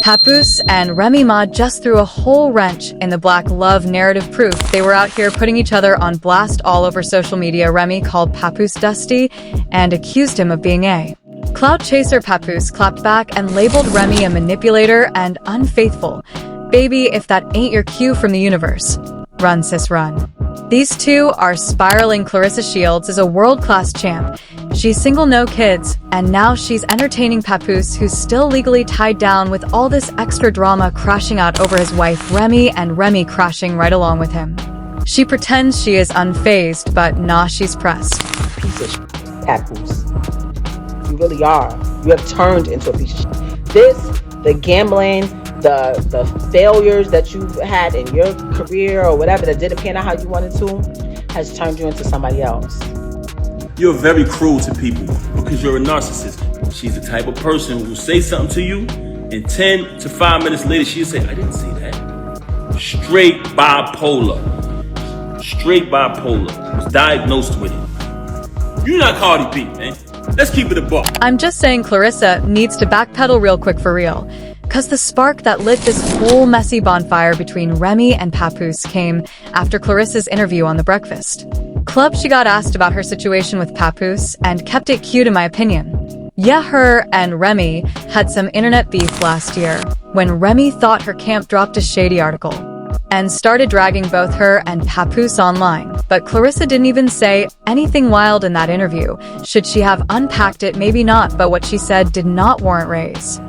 Papoose and Remy Ma just threw a whole wrench in the black love narrative proof. They were out here putting each other on blast all over social media. Remy called Papoose dusty and accused him of being a cloud chaser. Papoose clapped back and labeled Remy a manipulator and unfaithful. Baby, if that ain't your cue from the universe, run sis run. These two are spiraling. Clarissa Shields is a world-class champ. She's single, no kids, and now she's entertaining Papoose, who's still legally tied down, with all this extra drama crashing out over his wife Remy, and Remy crashing right along with him. She pretends she is unfazed, but nah, she's pressed. Piece of shit, Papoose. You really are. You have turned into a piece of shit. The gambling, the failures that you've had in your career or whatever that didn't pan out how you wanted to has turned you into somebody else. You're very cruel to people because you're a narcissist. She's the type of person who will say something to you and 10 to 5 minutes later she'll say, I didn't say that. Straight bipolar. Was diagnosed with it. You're not Cardi B, man. Let's keep it a buck. I'm just saying Clarissa needs to backpedal real quick for real. Cause the spark that lit this whole messy bonfire between Remy and Papoose came after Clarissa's interview on The Breakfast Club. She got asked about her situation with Papoose and kept it cute in my opinion. Yeah, her and Remy had some internet beef last year when Remy thought her camp dropped a shady article and started dragging both her and Papoose online. But Clarissa didn't even say anything wild in that interview. Should she have unpacked it? Maybe not, but what she said did not warrant raise.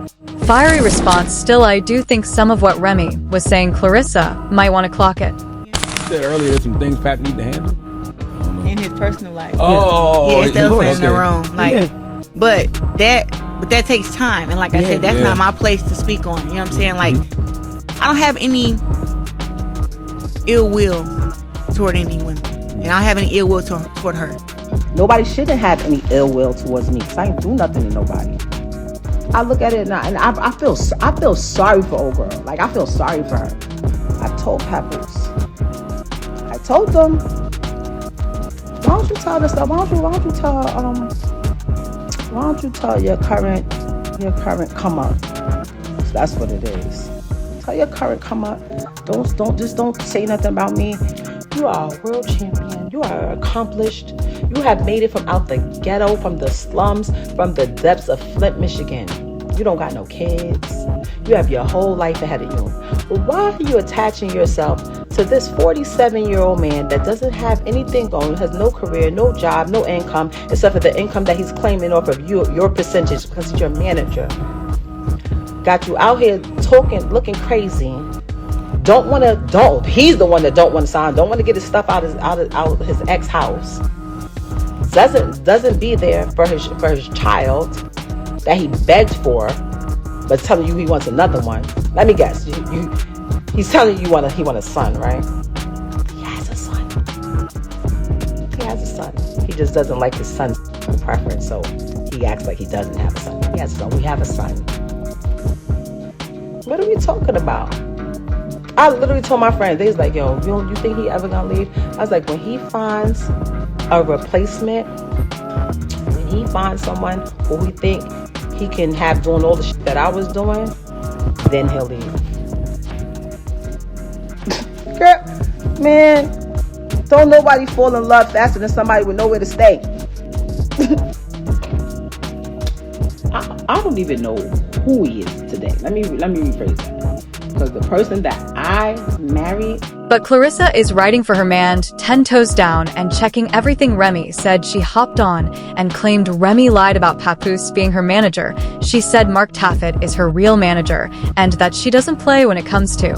Fiery response. Still, I do think some of what Remy was saying Clarissa might want to clock it. You said earlier there's some things Pat need to handle in his personal life. Oh, yeah, it's the elephant in the okay. room. Like, but that takes time, and like I said, that's not my place to speak on. You know what I'm saying? Like, I don't have any ill will toward any women, and I don't have any ill will toward her. Nobody shouldn't have any ill will towards me because I ain't do nothing to nobody. I look at it now and I feel sorry for old girl. Like, I feel sorry for her. I told Papoose. I told them, why don't you tell this stuff? Why don't you tell your current come up? So that's what it is. Tell your current come up. Don't say nothing about me. You are a world champion. You are accomplished. You have made it from out the ghetto, from the slums, from the depths of Flint, Michigan. You don't got no kids. You have your whole life ahead of you. But why are you attaching yourself to this 47-year-old man that doesn't have anything going, has no career, no job, no income, except for the income that he's claiming off of your percentage because he's your manager? Got you out here talking, looking crazy. He's the one that don't want to sign, don't want to get his stuff out of his ex house. Doesn't be there for his child that he begged for, but telling you he wants another one. Let me guess. He's telling you he want a son, right? He has a son. He just doesn't like his son's preference, so he acts like he doesn't have a son. He has a son. We have a son. What are we talking about? I literally told my friends, they was like, yo, you think he ever gonna leave? I was like, when he finds a replacement, when he finds someone who we think he can have doing all the shit that I was doing, then he'll leave. Girl, man, don't nobody fall in love faster than somebody with nowhere to stay. I don't even know who he is today. Let me rephrase that. Because the person that I married. But Clarissa is writing for her man 10 toes down and checking everything Remy said. She hopped on and claimed Remy lied about Papoose being her manager. She said Mark Taffet is her real manager and that she doesn't play when it comes to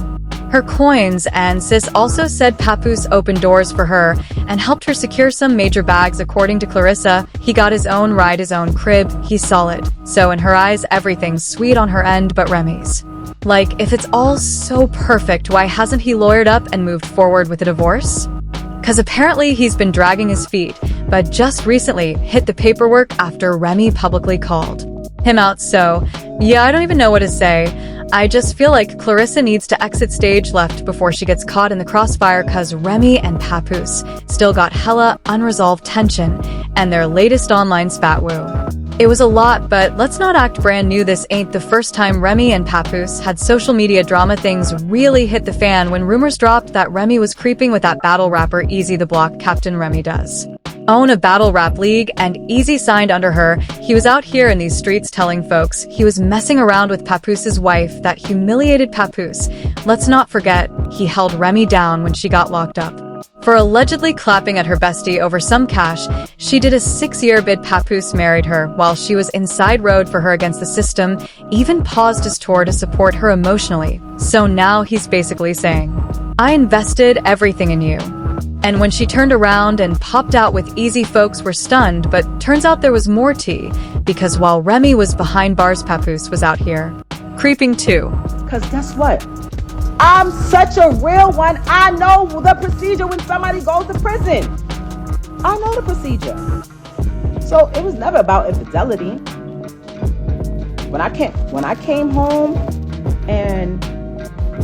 her coins. And sis also said Papoose opened doors for her and helped her secure some major bags. According to Clarissa, he got his own ride, his own crib. He's solid. So in her eyes, everything's sweet on her end but Remy's. Like, if it's all so perfect, why hasn't he lawyered up and moved forward with a divorce? Cause apparently he's been dragging his feet, but just recently hit the paperwork after Remy publicly called him out. So yeah, I don't even know what to say. I just feel like Clarissa needs to exit stage left before she gets caught in the crossfire, cause Remy and Papoose still got hella unresolved tension and their latest online spat woo. It was a lot, but let's not act brand new. This ain't the first time Remy and Papoose had social media drama. Things really hit the fan when rumors dropped that Remy was creeping with that battle rapper Eazy. The block captain Remy does own a battle rap league, and Eazy signed under her. He was out here in these streets telling folks he was messing around with Papoose's wife. That humiliated Papoose. Let's not forget, he held Remy down when she got locked up for allegedly clapping at her bestie over some cash. She did a 6-year bid. Papoose married her while she was inside, rode for her against the system, even paused his tour to support her emotionally. So now he's basically saying, I invested everything in you. And when she turned around and popped out with Eazy, folks were stunned, but turns out there was more tea, because while Remy was behind bars, Papoose was out here creeping too. Because guess what? I'm such a real one. I know the procedure when somebody goes to prison. I know the procedure. So it was never about infidelity. When I came home and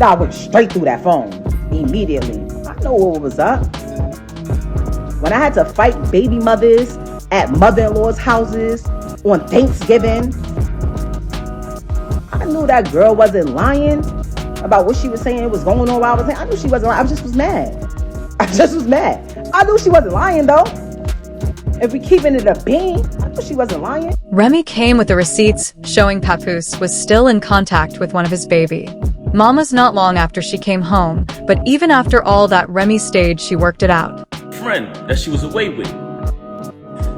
I went straight through that phone immediately. I know what was up. When I had to fight baby mothers at mother-in-law's houses on Thanksgiving, I knew that girl wasn't lying about what she was saying was going on while I was saying. I knew she wasn't lying. I just was mad. I knew she wasn't lying, though. If we keeping it a bean, I knew she wasn't lying. Remy came with the receipts showing Papoose was still in contact with one of his baby mamas not long after she came home. But even after all that Remy stayed, she worked it out. Friend that she was away with.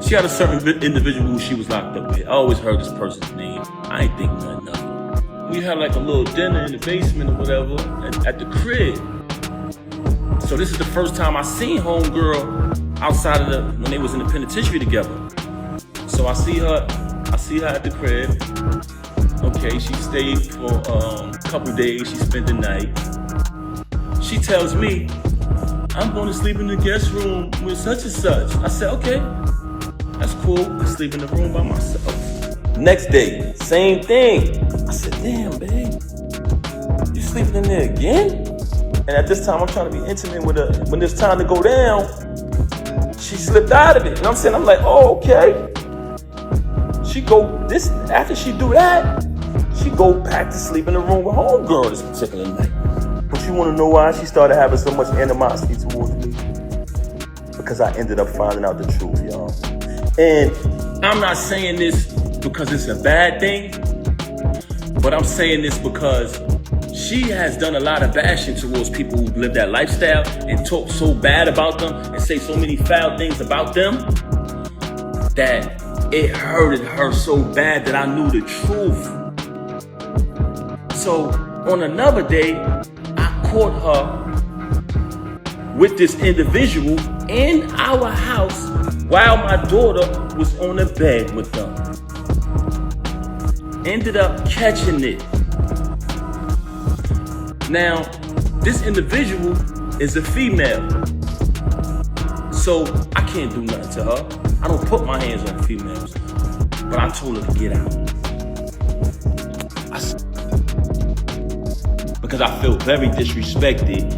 She had a certain individual who she was locked up with. I always heard this person's name. I ain't think nothing of it. We had like a little dinner in the basement or whatever at the crib. So this is the first time I seen homegirl outside of when they was in the penitentiary together. So I see her at the crib. Okay, she stayed for a couple days. She spent the night. She tells me, I'm going to sleep in the guest room with such and such. I said, okay, that's cool. I sleep in the room by myself. Next day, same thing. I said, damn, babe, you sleeping in there again? And at this time, I'm trying to be intimate with her. When it's time to go down, she slipped out of it. You know what I'm saying? I'm like, oh, okay. After she do that, she go back to sleep in the room with homegirl this particular night. But you want to know why she started having so much animosity towards me? Because I ended up finding out the truth, y'all. And I'm not saying this because it's a bad thing, but I'm saying this because she has done a lot of bashing towards people who live that lifestyle and talk so bad about them and say so many foul things about them that it hurted her so bad that I knew the truth. So on another day, I caught her with this individual in our house while my daughter was on the bed with them. Ended up catching it. Now, this individual is a female, so I can't do nothing to her. I don't put my hands on females, but I told her to get out. Because I feel very disrespected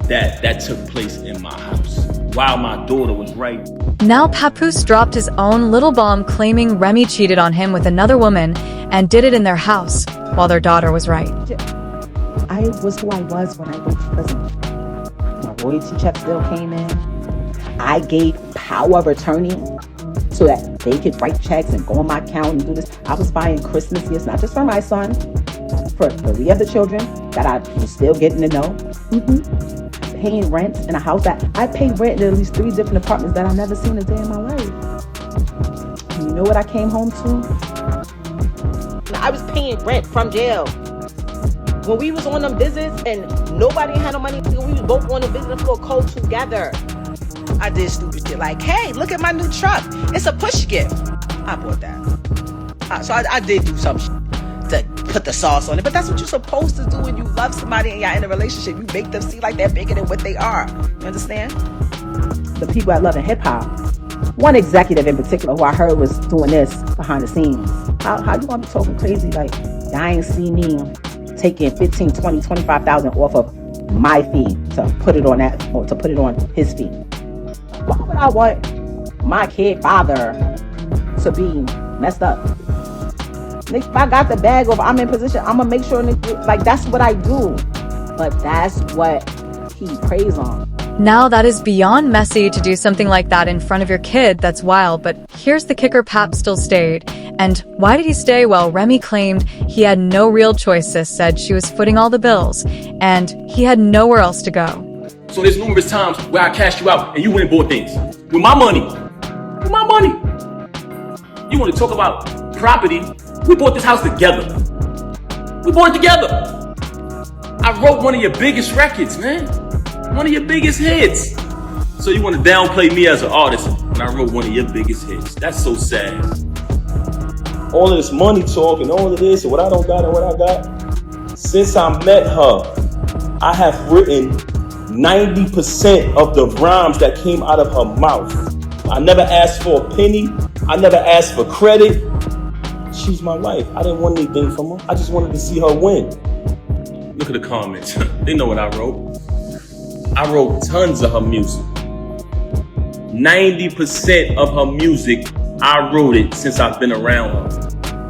that took place in my house while my daughter was right. Now Papoose dropped his own little bomb claiming Remy cheated on him with another woman and did it in their house while their daughter was right. I was who I was when I went to prison. My royalty check still came in. I gave power of attorney so that they could write checks and go on my account and do this. I was buying Christmas gifts, not just for my son, for 3 other children that I was still getting to know. Paying rent in a house that I paid rent in at least 3 different apartments that I never seen a day in my life. And you know what I came home to? I was paying rent from jail. When we was on them visits and nobody had no money, we was both on the business floor cold together. I did stupid shit like, hey, look at my new truck. It's a push gift. I bought that. So I did do some shit to put the sauce on it. But that's what you're supposed to do when you love somebody and you're in a relationship. You make them see like they're bigger than what they are. You understand? The people that love in hip-hop, one executive in particular who I heard was doing this behind the scenes. How you want to be talking crazy? Like, I ain't see me taking 15, 20, 25,000 off of my fee to put it on that, or to put it on his fee. Why would I want my kid father to be messed up. If I got the bag or if I'm in position, I'm gonna make sure, like, that's what I do. But that's what he preys on. Now that is beyond messy to do something like that in front of your kid. That's wild. But here's the kicker: Pap still stayed. And why did he stay? Well, Remy claimed he had no real choice. Sis said she was footing all the bills and he had nowhere else to go. So there's numerous times where I cashed you out and you went and bought things with my money. With my money. You want to talk about property? We bought this house together. We bought it together. I wrote one of your biggest records, man. One of your biggest hits. So you want to downplay me as an artist when I wrote one of your biggest hits. That's so sad. All of this money talk and all of this and what I don't got and what I got. Since I met her, I have written 90% of the rhymes that came out of her mouth. I never asked for a penny. I never asked for credit. She's my wife. I didn't want anything from her. I just wanted to see her win. Look at the comments. They know what I wrote. I wrote tons of her music. 90% of her music, I wrote it since I've been around her.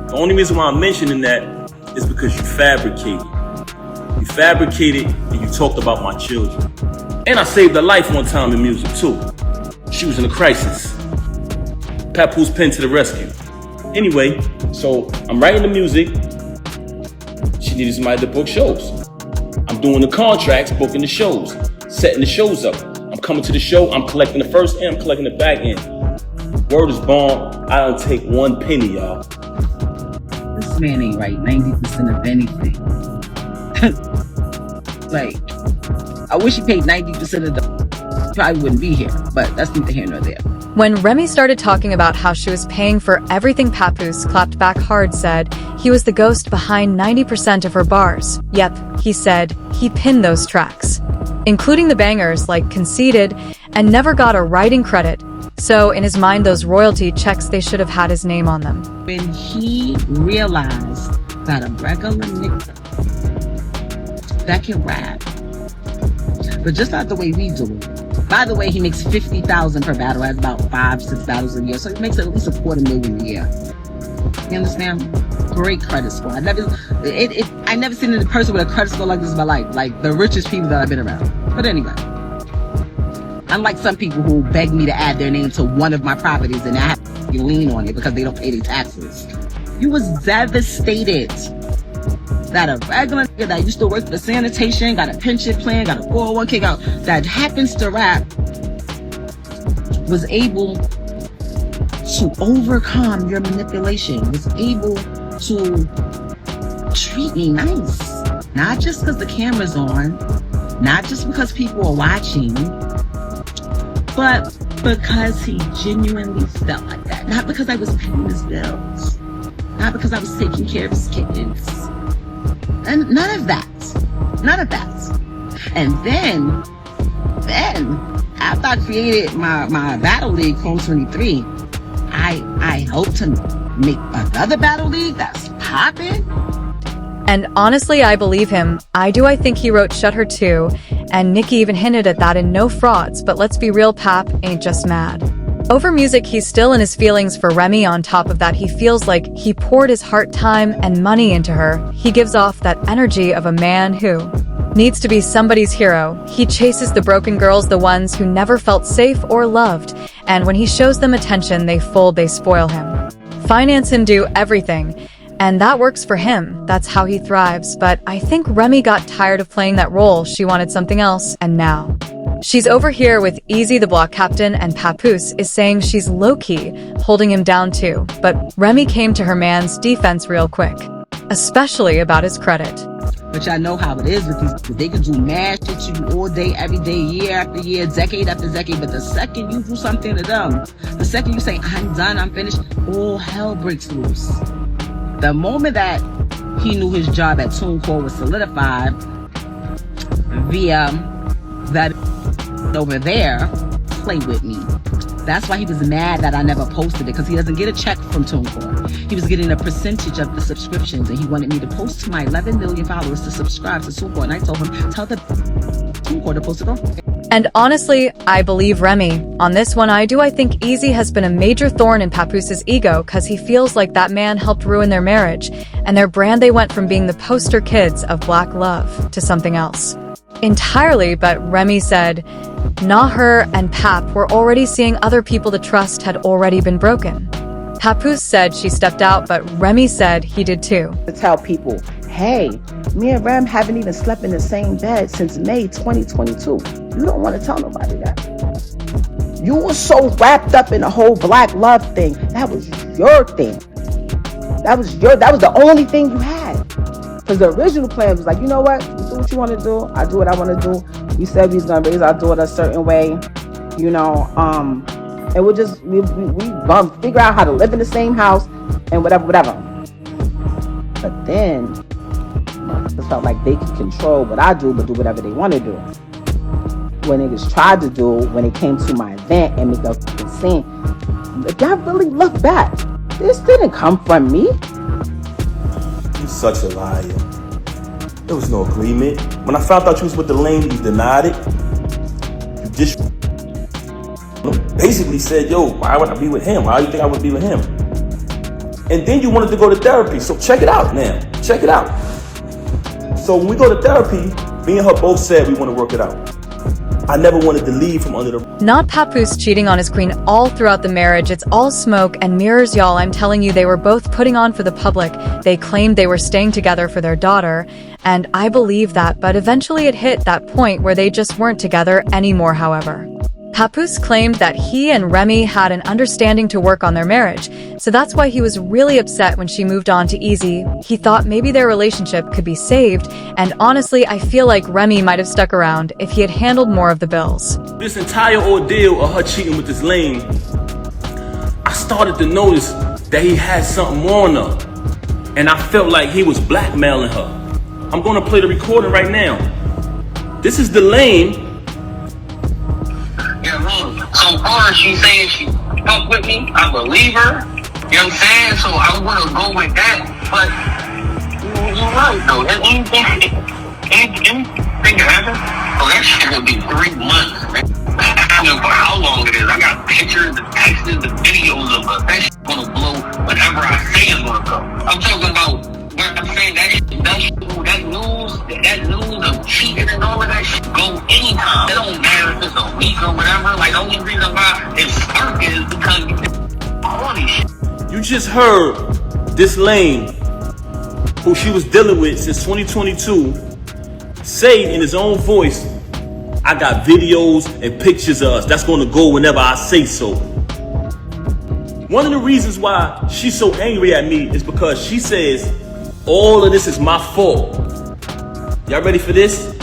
The only reason why I'm mentioning that is because you fabricated. You fabricated and you talked about my children. And I saved her life one time in music too. She was in a crisis. Papoose pen to the rescue. Anyway, so I'm writing the music. She needed somebody to book shows. I'm doing the contracts, booking the shows, setting the shows up. I'm coming to the show, I'm collecting the first end, I'm collecting the back end. Word is born, I don't take one penny, y'all. This man ain't right 90% of anything. Like, I wish he paid 90% of the... probably wouldn't be here, but that's neither here nor there. When Remy started talking about how she was paying for everything, Papoose clapped back hard, said he was the ghost behind 90% of her bars. Yep, he said he pinned those tracks, including the bangers like Conceited, and never got a writing credit. So in his mind, those royalty checks, they should have had his name on them. When he realized that a regular nigga that can rap, but just not the way we do it. By the way, he makes $50,000 per battle, has about 5-6 battles a year, so he makes at least $250,000 a year. You understand? Great credit score. I never seen a person with a credit score like this in my life, like the richest people that I've been around. But anyway, unlike some people who beg me to add their name to one of my properties and I have to lean on it because they don't pay their taxes. He was devastated that a regular nigga that used to work for sanitation, got a pension plan, got a 401k, that happens to rap, was able to overcome your manipulation, was able to treat me nice. Not just because the camera's on, not just because people are watching, but because he genuinely felt like that. Not because I was paying his bills, not because I was taking care of his kids. And none of that. And then after I created my Battle League Chrome 23, I hope to make another Battle League that's popping. And honestly, I believe him. I think he wrote Shut Her too. And Nicki even hinted at that in No Frauds. But let's be real, Pap ain't just mad. Over music, he's still in his feelings for Remy. On top of that, he feels like he poured his heart, time, and money into her. He gives off that energy of a man who needs to be somebody's hero. He chases the broken girls, the ones who never felt safe or loved. And when he shows them attention, they fold, they spoil him, finance him, do everything. And that works for him. That's how he thrives. But I think Remy got tired of playing that role. She wanted something else, and now she's over here with Eazy, the block captain, and Papoose is saying she's low-key holding him down too. But Remy came to her man's defense real quick, especially about his credit. But y'all know how it is with these. They can do mad shit to you all day, every day, year after year, decade after decade. But the second you do something to them, the second you say, I'm done, I'm finished, all hell breaks loose. The moment that he knew his job at TuneCore was solidified via that over there, play with me. That's why he was mad that I never posted it, because he doesn't get a check from TuneCore. He was getting a percentage of the subscriptions, and he wanted me to post to my 11 million followers to subscribe to TuneCore. And I told him, tell the TuneCore to post it on. And honestly, I believe Remy. On this one, I think Eazy has been a major thorn in Papoos's ego because he feels like that man helped ruin their marriage, and their brand they went from being the poster kids of black love to something else entirely. But Remy said, nah, her and Pap were already seeing other people the trust had already been broken. Papoose said she stepped out, but Remy said he did too. To tell people, hey, me and Rem haven't even slept in the same bed since May 2022. You don't want to tell nobody that. You were so wrapped up in the whole black love thing. That was your thing. That was the only thing you had. Because the original plan was like, you know what? You do what you want to do. I do what I want to do. We said we was going to raise our daughter a certain way, you know, and we gonna figure out how to live in the same house and whatever. But then it felt like they could control what I do, but do whatever they want to do. When niggas tried to do, when it came to my event and make a fucking scene, if y'all really look back, this didn't come from me. You're such a liar. There was no agreement. When I found out you was with the lame, you denied it. You just basically said, yo, why would I be with him? Why do you think I would be with him? And then you wanted to go to therapy. So check it out now. Check it out. So when we go to therapy, me and her both said we want to work it out. I never wanted to leave from under the... Not Papoose cheating on his queen all throughout the marriage. It's all smoke and mirrors, y'all. I'm telling you, they were both putting on for the public. They claimed they were staying together for their daughter, and I believe that, but eventually it hit that point where they just weren't together anymore, however. Papoose claimed that he and Remy had an understanding to work on their marriage, so that's why he was really upset when she moved on to Eazy. He thought maybe their relationship could be saved, and honestly, I feel like Remy might have stuck around if he had handled more of the bills. This entire ordeal of her cheating with this lame, I started to notice that he had something on her, and I felt like he was blackmailing her. I'm gonna play the recording right now. This is the lame. So far, she's saying she fuck with me. I believe her. You know what I'm saying? So I'm gonna go with that. But you're right though. Anything can happen. So that shit will be 3 months, man. I don't know for how long it is. I got pictures, the texts, the videos of her. That shit's gonna blow whenever I say it's gonna go. I'm talking about when I'm saying that news of cheating and all of that shit go anytime. It don't matter if it's a week or whatever. Like, the only reason why it's spark is because all these shit. You just heard this lame, who she was dealing with since 2022, say in his own voice, I got videos and pictures of us. That's gonna go whenever I say so. One of the reasons why she's so angry at me is because she says, all of this is my fault. Y'all ready for this?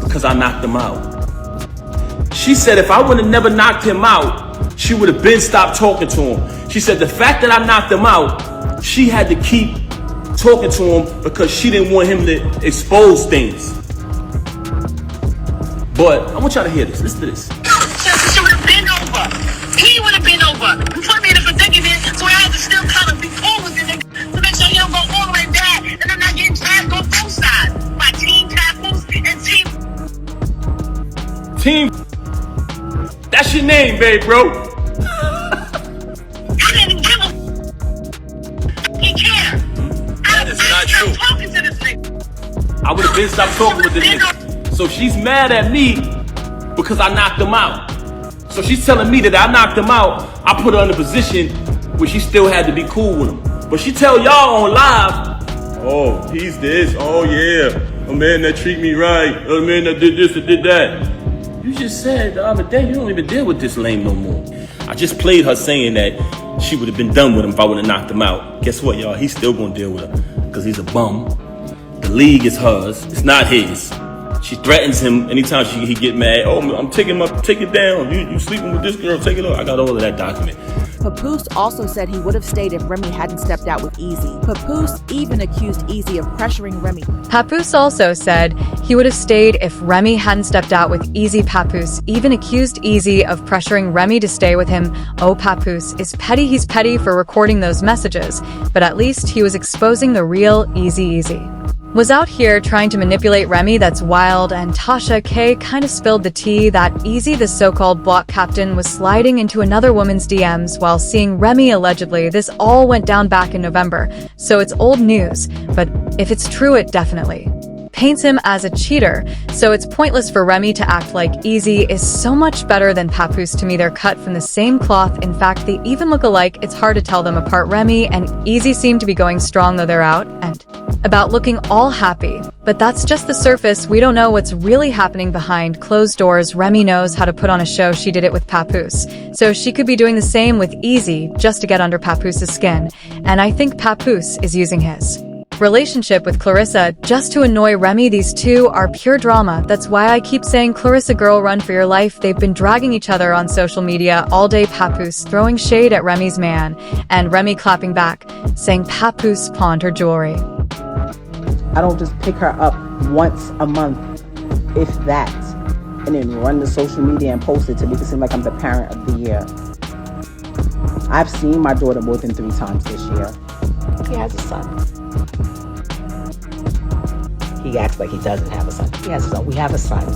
Because I knocked him out. She said if I would have never knocked him out, she would have been stopped talking to him. She said the fact that I knocked him out, she had to keep talking to him because she didn't want him to expose things. But I want y'all to hear this. Listen to this. She would have been over. He would have been over. You put me in a predicament, so I had to still kind of be cool with it to make sure he don't go all the way back and I'm not getting tagged on both sides. My team tackles and Team. That's your name, babe, bro. I didn't give a he care. That is not true. Talking to this nigga. I would have been stopped talking with this nigga. So she's mad at me because I knocked him out. So she's telling me that I knocked him out. I put her in a position where she still had to be cool with him. But she tell y'all on live, oh, he's this, oh yeah, a man that treat me right, a man that did this and did that. You just said the other day you don't even deal with this lame no more. I just played her saying that she would have been done with him if I would have knocked him out. Guess what, y'all? He's still gonna deal with her because he's a bum. The league is hers, it's not his. She threatens him anytime he get mad. Oh, I'm taking take it down. You sleeping with this girl, take it off. I got all of that document. Papoose also said he would have stayed if Remy hadn't stepped out with Eazy. Papoose even accused Eazy of pressuring Remy. Papoose also said he would have stayed if Remy hadn't stepped out with Eazy. Papoose even accused Eazy of pressuring Remy to stay with him. Oh, Papoose is petty. He's petty for recording those messages, but at least he was exposing the real Eazy. was out here trying to manipulate Remy. That's wild. And Tasha K kind of spilled the tea that Eazy, the so-called block captain, was sliding into another woman's DMs while seeing Remy allegedly. This all went down back in November, so it's old news, but if it's true, it definitely paints him as a cheater, so it's pointless for Remy to act like Eazy is so much better than Papoose. To me, they're cut from the same cloth. In fact, they even look alike. It's hard to tell them apart. Remy and Eazy seem to be going strong, though they're out and about looking all happy. But that's just the surface. We don't know what's really happening behind closed doors. Remy knows how to put on a show. She did it with Papoose, so she could be doing the same with Eazy just to get under Papoose's skin. And I think Papoose is using his relationship with Clarissa just to annoy Remy. These two are pure drama. That's why I keep saying, Clarissa, girl, run for your life. They've been dragging each other on social media all day. Papoose throwing shade at Remy's man, and Remy clapping back, saying Papoose pawned her jewelry. I don't just pick her up once a month, if that, and then run to social media and post it to make it seem like I'm the parent of the year. I've seen my daughter more than 3 times this year. He has a son. He acts like he doesn't have a son. He has a son. We have a son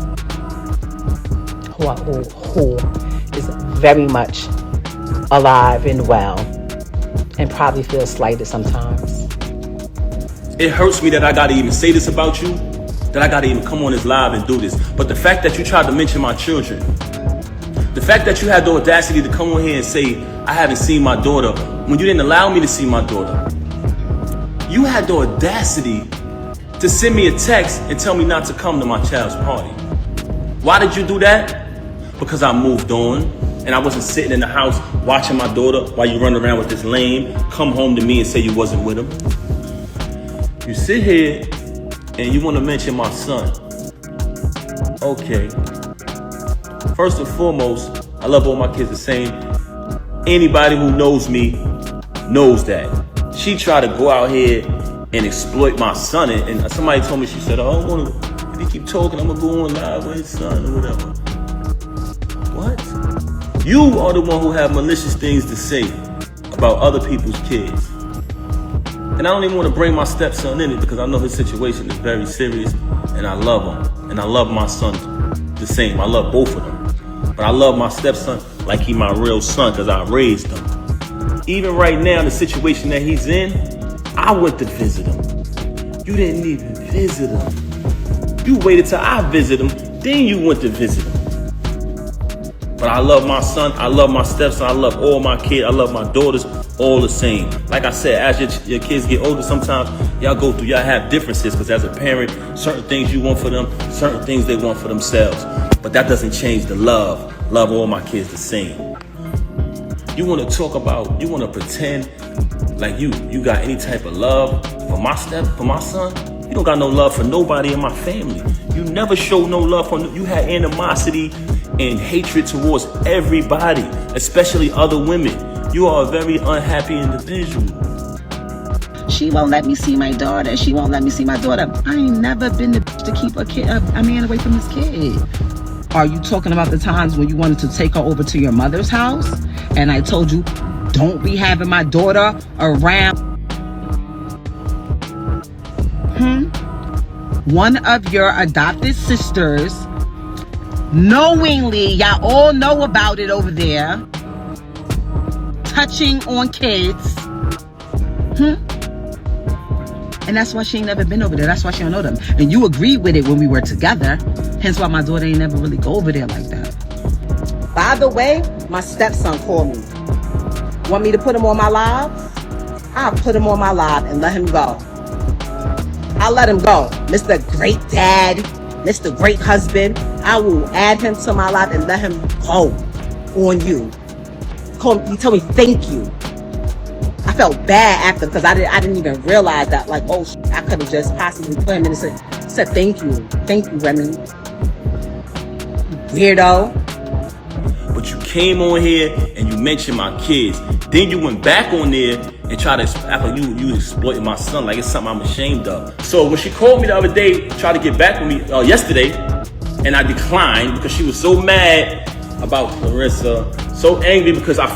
who is very much alive and well and probably feels slighted sometimes. It hurts me that I gotta even say this about you, that I gotta even come on this live and do this. But the fact that you tried to mention my children, the fact that you had the audacity to come on here and say, I haven't seen my daughter, when you didn't allow me to see my daughter. You had the audacity to send me a text and tell me not to come to my child's party. Why did you do that? Because I moved on and I wasn't sitting in the house watching my daughter while you run around with this lame, come home to me and say you wasn't with him. You sit here and you want to mention my son. Okay. First and foremost, I love all my kids the same. Anybody who knows me knows that. She tried to go out here and exploit my son, and somebody told me, she said, oh, if he keep talking, I'm gonna go on live with his son or whatever. What? You are the one who have malicious things to say about other people's kids. And I don't even want to bring my stepson in it because I know his situation is very serious and I love him. And I love my son the same. I love both of them. But I love my stepson like he my real son because I raised him. Even right now, the situation that he's in, I went to visit him. You didn't even visit him. You waited till I visit him, then you went to visit him. But I love my son, I love my stepson, I love all my kids, I love my daughters, all the same. Like I said, as your kids get older, sometimes y'all have differences because as a parent, certain things you want for them, certain things they want for themselves. But that doesn't change the love. Love all my kids the same. You want to pretend like you got any type of love for my son? You don't got no love for nobody in my family. You never showed no love you had animosity and hatred towards everybody, especially other women. You are a very unhappy individual. She won't let me see my daughter. She won't let me see my daughter. I ain't never been the bitch to keep a man away from his kid. Are you talking about the times when you wanted to take her over to your mother's house? And I told you, don't be having my daughter around. One of your adopted sisters, knowingly, y'all all know about it over there, touching on kids. And that's why she ain't never been over there. That's why she don't know them. And you agreed with it when we were together. Hence why my daughter ain't never really go over there like that. By the way, my stepson called me. Want me to put him on my live? I'll put him on my live and let him go. I'll let him go. Mr. Great Dad, Mr. Great Husband. I will add him to my live and let him go on you. He told me thank you. I felt bad after because I didn't even realize that. Like, oh, I could have just possibly put him in and said thank you. Thank you, Remy. Weirdo. But you came on here and you mentioned my kids. Then you went back on there and tried to act like you exploiting my son like it's something I'm ashamed of. So when she called me the other day, tried to get back with me yesterday, and I declined because she was so mad about Clarissa, so angry because I